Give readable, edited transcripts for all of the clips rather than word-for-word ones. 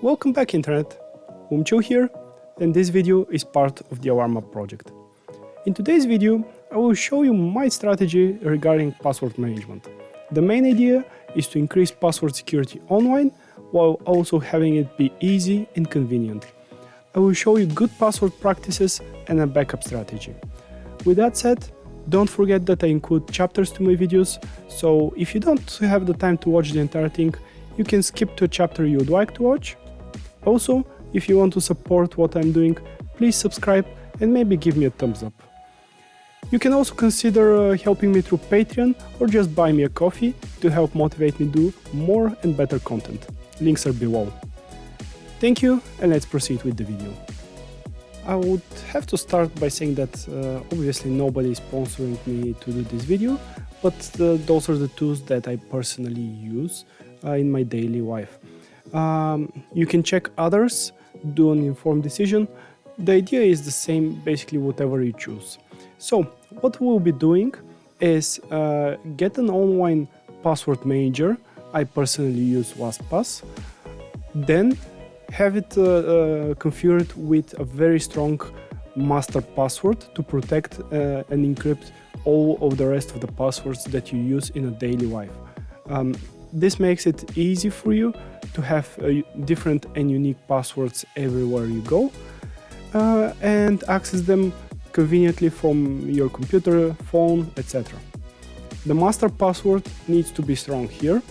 Welcome back, Internet. Umcho here, and this video is part of the Alarma project. In today's video, I will show you my strategy regarding password management. The main idea is to increase password security online while also having it be easy and convenient. I will show you good password practices and a backup strategy. With that said, don't forget that I include chapters to my videos, so if you don't have the time to watch the entire thing, you can skip to a chapter you would like to watch. Also, if you want to support what I'm doing, please subscribe and maybe give me a thumbs up. You can also consider helping me through Patreon or just buy me a coffee to help motivate me do more and better content. Links are below. Thank you, and let's proceed with the video. I would have to start by saying that obviously nobody is sponsoring me to do this video, but those are the tools that I personally use in my daily life. You can check others, do an informed decision. The idea is the same, basically whatever you choose. So what we'll be doing is get an online password manager. I personally use LastPass. Then have it configured with a very strong master password to protect and encrypt all of the rest of the passwords that you use in a daily life. This makes it easy for you to have different and unique passwords everywhere you go and access them conveniently from your computer, phone, etc. The master password needs to be strong here,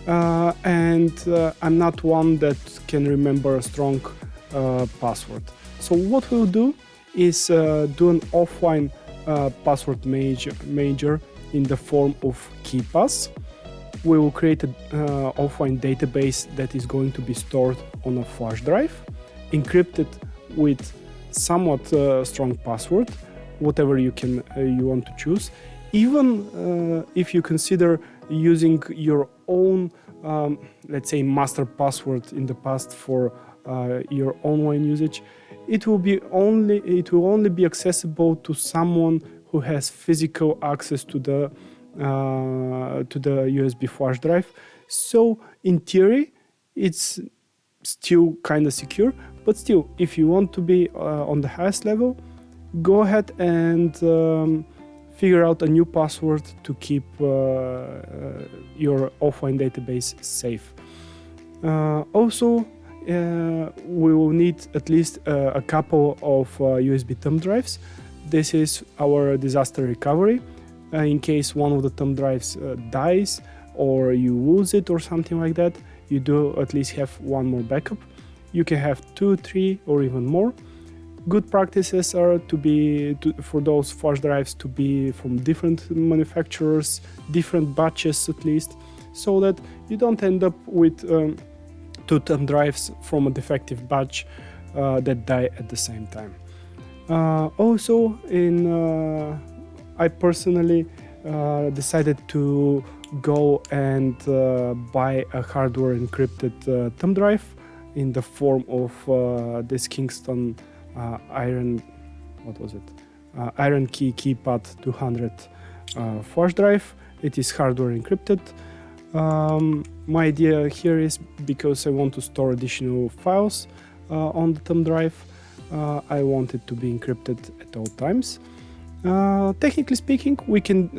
and I'm not one that can remember a strong password. So what we'll do is do an offline password manager in the form of KeePass. We will create an offline database that is going to be stored on a flash drive, encrypted with somewhat strong password, whatever you want to choose. Even if you consider using your own, let's say, master password in the past for your online usage, it will only be accessible to someone who has physical access to the USB flash drive. So in theory, it's still kind of secure, but still, if you want to be on the highest level, go ahead and figure out a new password to keep your offline database safe. Also, we will need at least a couple of USB thumb drives. This is our disaster recovery. In case one of the thumb drives dies or you lose it or something like that, you do at least have one more backup. You can have 2, 3 or even more. Good practices are for those flash drives to be from different manufacturers, different batches at least, so that you don't end up with 2 thumb drives from a defective batch that die at the same time. Also, I personally decided to go and buy a hardware encrypted thumb drive in the form of this Kingston Iron Key Keypad 200 flash drive. It is hardware encrypted. My idea here is because I want to store additional files on the thumb drive. I want it to be encrypted at all times. Technically speaking, we can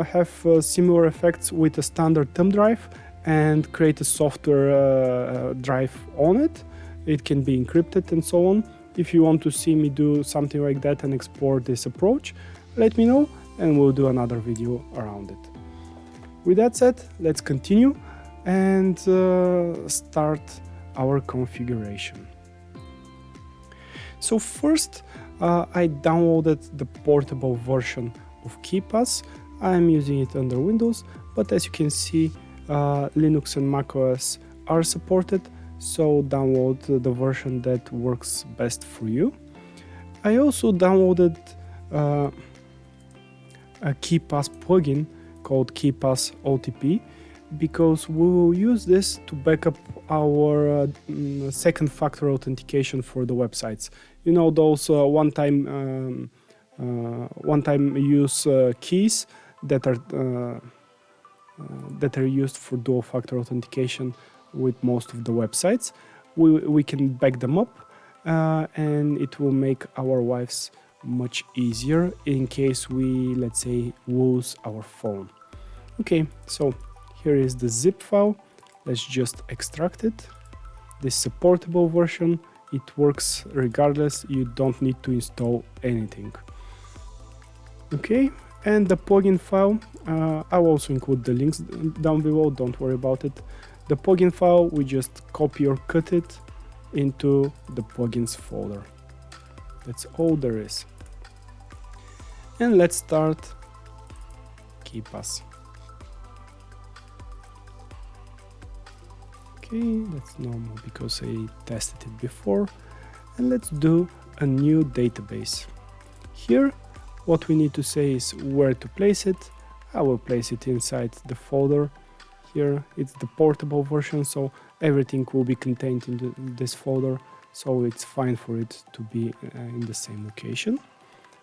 have similar effects with a standard thumb drive and create a software drive on it. It can be encrypted and so on. If you want to see me do something like that and explore this approach, let me know and we'll do another video around it. With that said, let's continue and start our configuration. So first, I downloaded the portable version of KeePass. I'm using it under Windows, but as you can see, Linux and macOS are supported, so download the version that works best for you. I also downloaded a KeePass plugin called KeePass OTP because we will use this to back up our second factor authentication for the websites. You know, those one-time use keys that are used for dual factor authentication with most of the websites. we can back them up, and it will make our lives much easier in case we, let's say, lose our phone. Okay, so here is the zip file. Let's just extract it. This is a portable version. It works regardless. You don't need to install anything. Okay, and the plugin file, I'll also include the links down below, don't worry about it. The plugin file, we just copy or cut it into the plugins folder. That's all there is. And let's start KeePass. Okay, that's normal because I tested it before. And let's do a new database. Here, what we need to say is where to place it. I will place it inside the folder. Here, it's the portable version, so everything will be contained in this folder. So it's fine for it to be in the same location.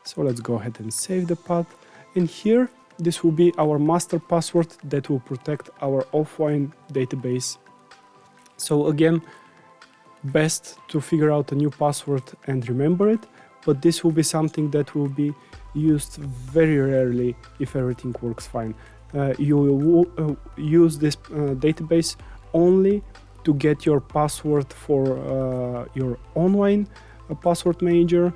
So let's go ahead and save the path. And here, this will be our master password that will protect our offline database. So again, best to figure out a new password and remember it, but this will be something that will be used very rarely if everything works fine. You will use this database only to get your password for your online password manager,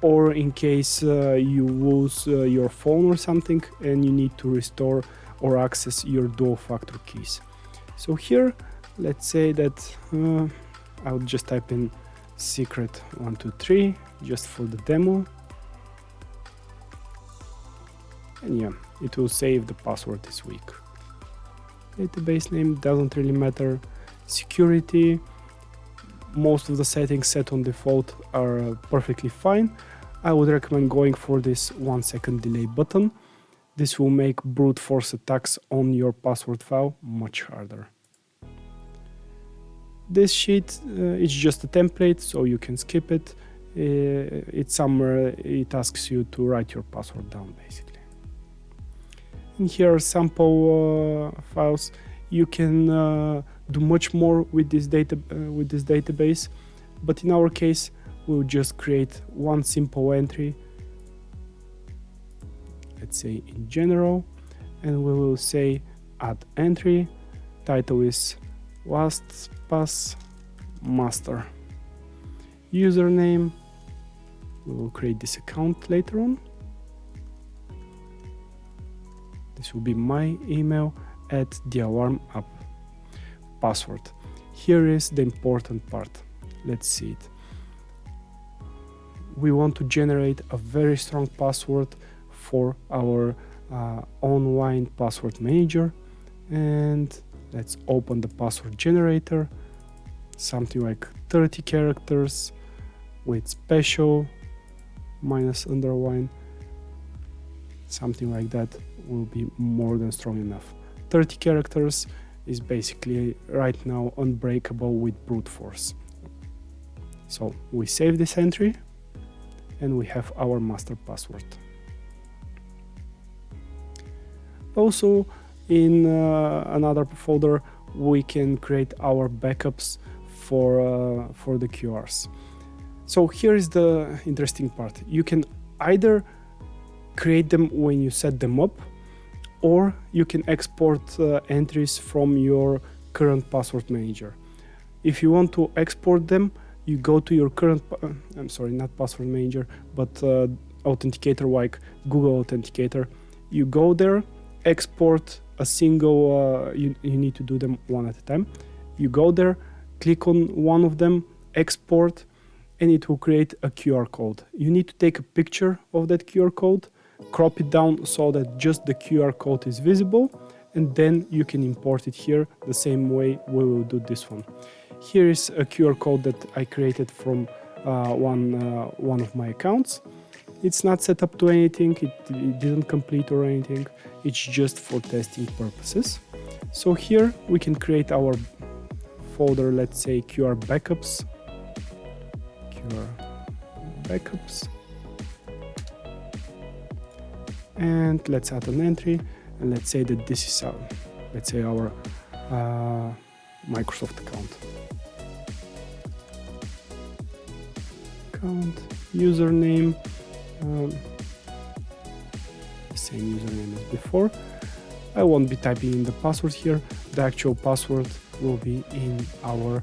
or in case you lose your phone or something and you need to restore or access your dual factor keys. So here, let's say that I'll just type in secret 123 just for the demo. And yeah, it will save the password this week. Database name doesn't really matter. Security, most of the settings set on default are perfectly fine. I would recommend going for this 1 second delay button. This will make brute force attacks on your password file much harder. This sheet is just a template, so you can skip it. It's somewhere it asks you to write your password down basically. And here are sample files. You can do much more with this database, but in our case, we'll just create one simple entry. Let's say in general, and we will say add entry. Title is LastPass Master. Username, we will create this account later on. This will be my email at the Alarm app. Password. Here is the important part. Let's see it. We want to generate a very strong password for our online password manager, and let's open the password generator. Something like 30 characters with special minus underline. Something like that will be more than strong enough. 30 characters is basically right now unbreakable with brute force. So we save this entry and we have our master password. Also, in another folder, we can create our backups for the QRs. So here is the interesting part. You can either create them when you set them up, or you can export entries from your current password manager. If you want to export them, you go to your current, not password manager, but authenticator like Google Authenticator. You go there, export a single, you need to do them one at a time. You go there, click on one of them, export, and it will create a QR code. You need to take a picture of that QR code, crop it down so that just the QR code is visible, and then you can import it here the same way we will do this one. Here is a QR code that I created from one of my accounts. It's not set up to anything, it didn't complete or anything, it's just for testing purposes. So here we can create our folder, let's say QR backups. And let's add an entry, and let's say that this is our Microsoft account. account, username, the same username as before. I won't be typing in the password here. The actual password will be in our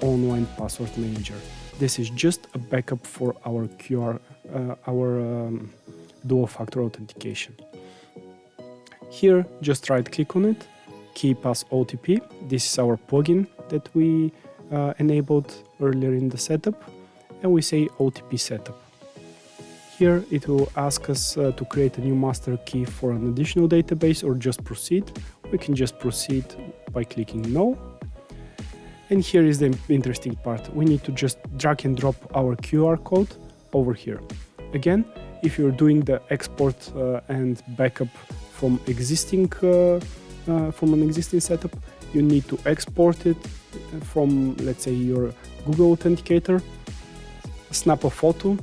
online password manager. This is just a backup for our dual factor authentication. Here, just right click on it, KeyPass OTP. This is our plugin that we enabled earlier in the setup, and we say OTP setup. Here it will ask us to create a new master key for an additional database or just proceed. We can just proceed by clicking no. And here is the interesting part. We need to just drag and drop our QR code over here. Again, if you're doing the export and backup from an existing setup, you need to export it from, let's say, your Google Authenticator, snap a photo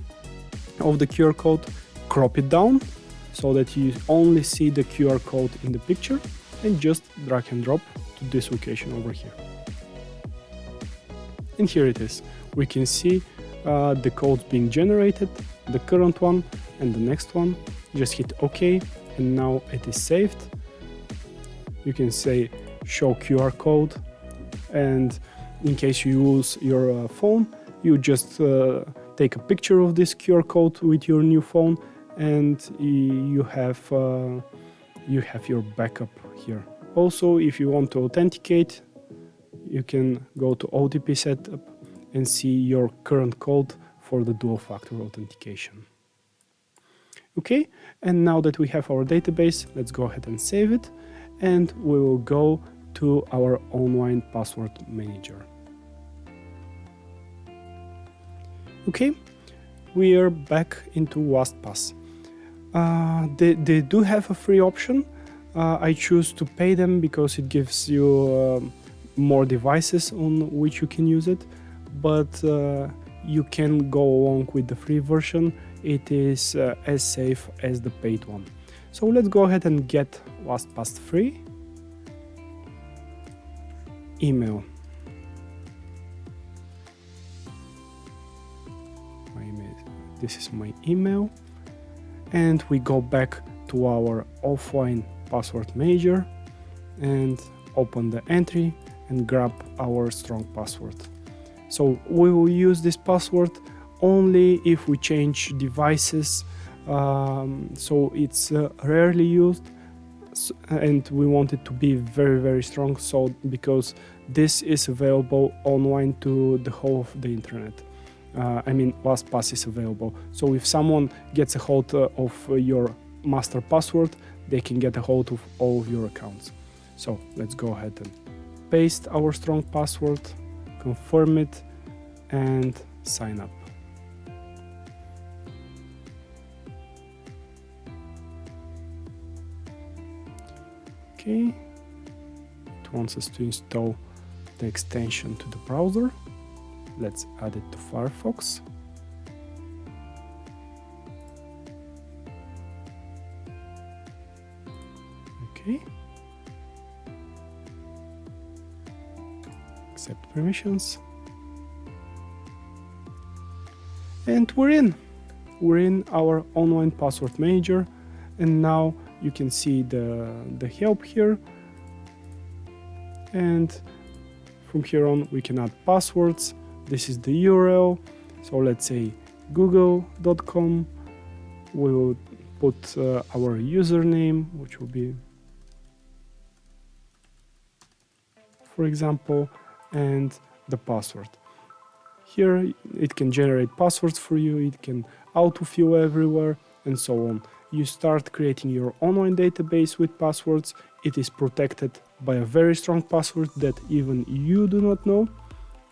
of the QR code, crop it down so that you only see the QR code in the picture, and just drag and drop to this location over here. And here it is. We can see the codes being generated, the current one and the next one. Just hit OK, and now it is saved. You can say show QR code, and in case you use your phone, you just take a picture of this QR code with your new phone, and you have your backup here. Also, if you want to authenticate, you can go to OTP setup and see your current code for the dual factor authentication. Okay, and now that we have our database, let's go ahead and save it, and we will go to our online password manager. Okay, we are back into LastPass. They do have a free option. I choose to pay them because it gives you more devices on which you can use it, but you can go along with the free version. It is as safe as the paid one. So let's go ahead and get LastPass free. Email. This is my email, and we go back to our offline password manager and open the entry and grab our strong password. So we will use this password only if we change devices, so it's rarely used, and we want it to be very, very strong, so because this is available online to the whole of the internet. LastPass is available. So if someone gets a hold of your master password, they can get a hold of all of your accounts. So let's go ahead and paste our strong password, confirm it, and sign up. Okay, it wants us to install the extension to the browser. Let's add it to Firefox. Okay. Accept permissions. And we're in. We're in our online password manager, and now you can see the help here. And from here on, we can add passwords. This is the URL, so let's say google.com. We will put our username, which will be, for example, and the password. Here it can generate passwords for you, it can autofill everywhere, and so on. You start creating your online database with passwords. It is protected by a very strong password that even you do not know,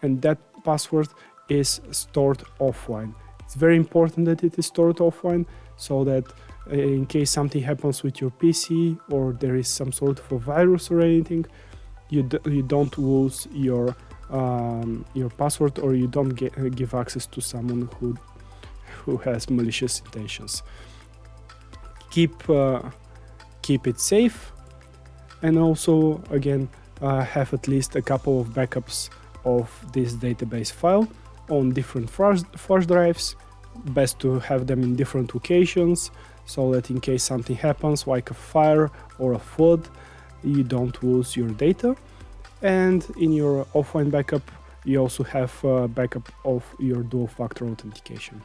and that password is stored offline. It's very important that it is stored offline, so that in case something happens with your PC or there is some sort of a virus or anything, you don't lose your password, or you don't give access to someone who has malicious intentions. Keep it safe, and also again have at least a couple of backups of this database file on different flash drives. best to have them in different locations, so that in case something happens like a fire or a flood, you don't lose your data. And in your offline backup, you also have a backup of your dual-factor authentication.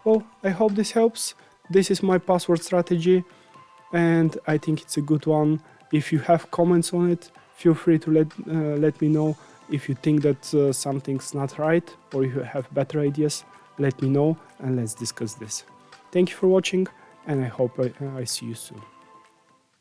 Well, I hope this helps. This is my password strategy, and I think it's a good one. If you have comments on it, feel free to let me know. If you think that something's not right, or if you have better ideas, let me know and let's discuss this. Thank you for watching, and I hope I see you soon.